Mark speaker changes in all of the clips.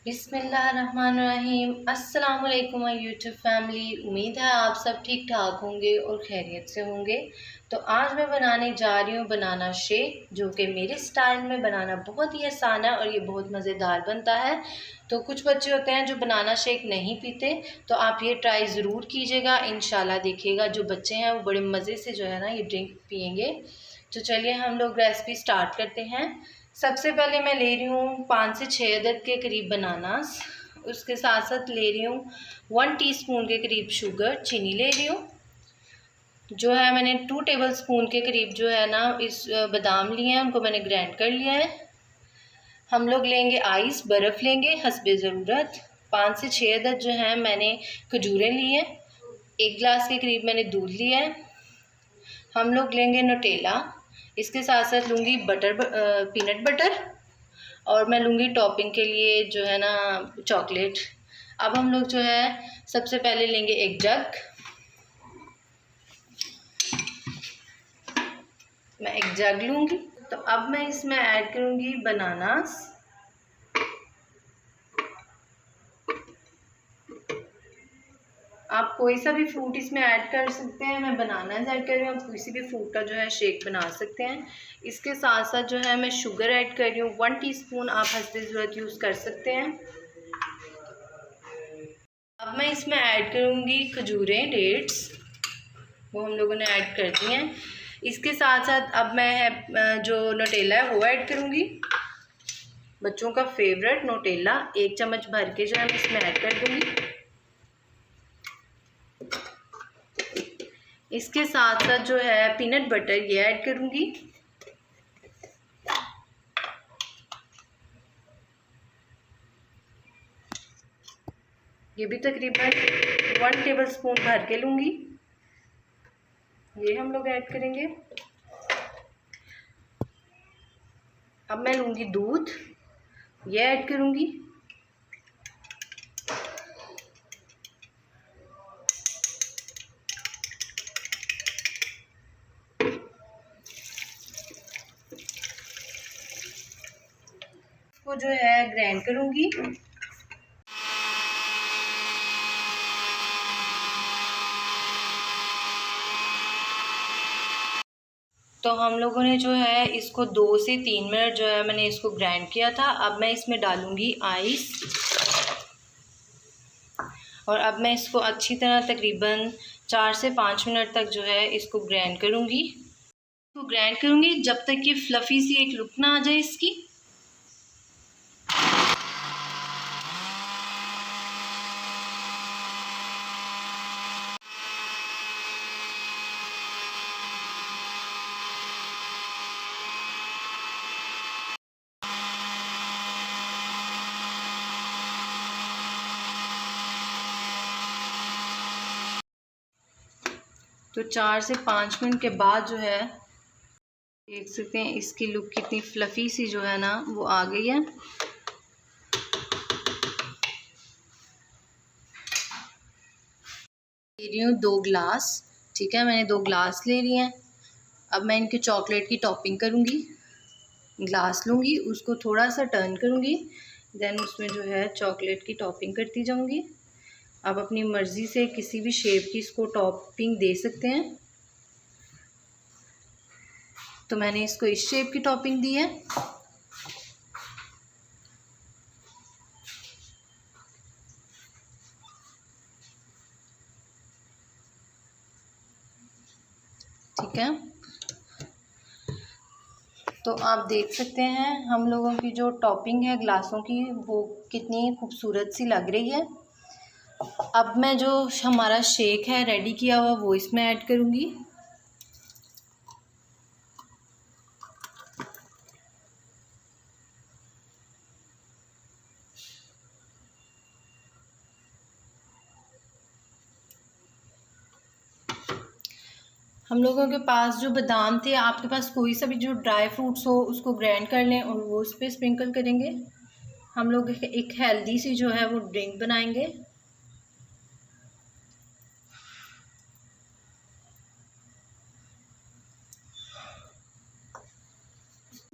Speaker 1: बिस्मिल्लाहिर्रहमानिर्रहीम। अस्सलाम वालेकुम माय यूट्यूब फैमिली। उम्मीद है आप सब ठीक ठाक होंगे और खैरियत से होंगे। तो आज मैं बनाने जा रही हूँ बनाना शेक, जो कि मेरे स्टाइल में बनाना बहुत ही आसान है और ये बहुत मज़ेदार बनता है। तो कुछ बच्चे होते हैं जो बनाना शेक नहीं पीते, तो आप ये ट्राई ज़रूर कीजिएगा। इंशाल्लाह देखिएगा जो बच्चे हैं वो बड़े मज़े से जो है ना ये ड्रिंक पियेंगे। तो चलिए हम लोग रेसिपी स्टार्ट करते हैं। सबसे पहले मैं ले रही हूँ 5 से 6 अदद के करीब बनानास। उसके साथ साथ ले रही हूँ 1 टीस्पून के करीब शुगर, चीनी ले रही हूँ। जो है मैंने 2 टेबलस्पून के करीब जो है ना इस बादाम लिए हैं, उनको मैंने ग्राइंड कर लिया है। हम लोग लेंगे आइस, बर्फ़ लेंगे हस्बे ज़रूरत। 5 से 6 अदद जो है मैंने खजूरें ली हैं। 1 गिलास के करीब मैंने दूध लिया है। हम लोग लेंगे न्यूटेला। इसके साथ साथ लूँगी पीनट बटर, और मैं लूँगी टॉपिंग के लिए जो है ना चॉकलेट। अब हम लोग जो है सबसे पहले लेंगे एक जग। मैं एक जग लूँगी। तो अब मैं इसमें ऐड करूँगी बनानास। आप कोई सा भी फ्रूट इसमें ऐड कर सकते हैं। मैं बनानास ऐड कर रही हूँ, आप किसी भी फ्रूट का जो है शेक बना सकते हैं। इसके साथ साथ जो है मैं शुगर ऐड कर रही हूँ 1 टीस्पून, आप हस्बे ज़रूरत यूज़ कर सकते हैं। अब मैं इसमें ऐड करूँगी खजूरें, डेट्स, वो हम लोगों ने ऐड कर दी हैं। इसके साथ साथ अब मैं जो न्यूटेला है वो ऐड करूँगी। बच्चों का फेवरेट न्यूटेला 1 चम्मच भर के जो है मैं इसमें ऐड कर दूँगी। इसके साथ साथ जो है पीनट बटर ये ऐड करूँगी। ये भी तकरीबन 1 टेबलस्पून भर के लूँगी। ये हम लोग ऐड करेंगे। अब मैं लूँगी दूध, ये ऐड करूँगी। इसको जो है ग्राइंड करूँगी। तो हम लोगों ने जो है इसको 2 से 3 मिनट जो है मैंने इसको ग्राइंड किया था। अब मैं इसमें डालूँगी आइस, और अब मैं इसको अच्छी तरह तकरीबन 4 से 5 मिनट तक जो है इसको ग्राइंड करूँगी। तो ग्राइंड करूँगी जब तक कि फ्लफ़ी सी एक लुक ना आ जाए इसकी। तो 4 से 5 मिनट के बाद जो है देख सकते हैं इसकी लुक कितनी फ्लफ़ी सी जो है ना वो आ गई है। ले रही हूँ 2 गिलास, ठीक है, मैंने 2 गिलास ले लिए हैं। अब मैं इनके चॉकलेट की टॉपिंग करूँगी। ग्लास लूँगी, उसको थोड़ा सा टर्न करूँगी, देन उसमें जो है चॉकलेट की टॉपिंग करती जाऊँगी। आप अपनी मर्ज़ी से किसी भी शेप की इसको टॉपिंग दे सकते हैं। तो मैंने इसको इस शेप की टॉपिंग दी है। ठीक है, तो आप देख सकते हैं हम लोगों की जो टॉपिंग है ग्लासों की वो कितनी खूबसूरत सी लग रही है। अब मैं जो हमारा शेक है रेडी किया हुआ वो इसमें ऐड करूँगी। हम लोगों के पास जो बादाम थे, आपके पास कोई सा भी जो ड्राई फ्रूट्स हो उसको ग्राइंड कर लें और वो उस पर स्प्रिंकल करेंगे। हम लोग एक हेल्दी सी जो है वो ड्रिंक बनाएंगे।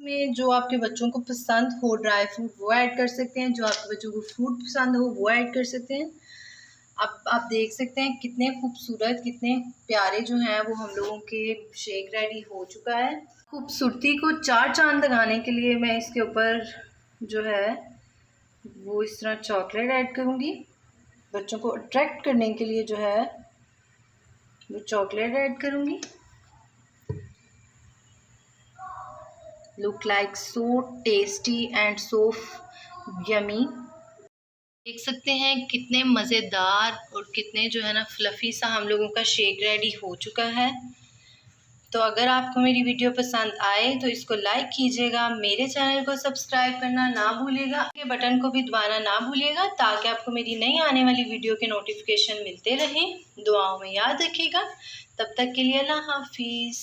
Speaker 1: में जो आपके बच्चों को पसंद हो ड्राई फ्रूट वो ऐड कर सकते हैं, जो आपके बच्चों को फ्रूट पसंद हो वो ऐड कर सकते हैं। अब आप देख सकते हैं कितने खूबसूरत, कितने प्यारे जो हैं वो हम लोगों के शेक रेडी हो चुका है। खूबसूरती को चार चांद लगाने के लिए मैं इसके ऊपर जो है वो इस तरह चॉकलेट ऐड करूँगी। बच्चों को अट्रैक्ट करने के लिए जो है वो चॉकलेट ऐड करूँगी। Look like so tasty and so yummy. देख सकते हैं कितने मज़ेदार और कितने जो है ना फ्लफ़ी सा हम लोगों का शेक रेडी हो चुका है। तो अगर आपको मेरी वीडियो पसंद आए तो इसको लाइक कीजिएगा, मेरे चैनल को सब्सक्राइब करना ना भूलिएगा, के बटन को भी दबाना ना भूलिएगा ताकि आपको मेरी नई आने वाली वीडियो के नोटिफिकेशन मिलते रहें। दुआओं में याद रखिएगा। तब तक के लिए अल्लाह हाफिज़।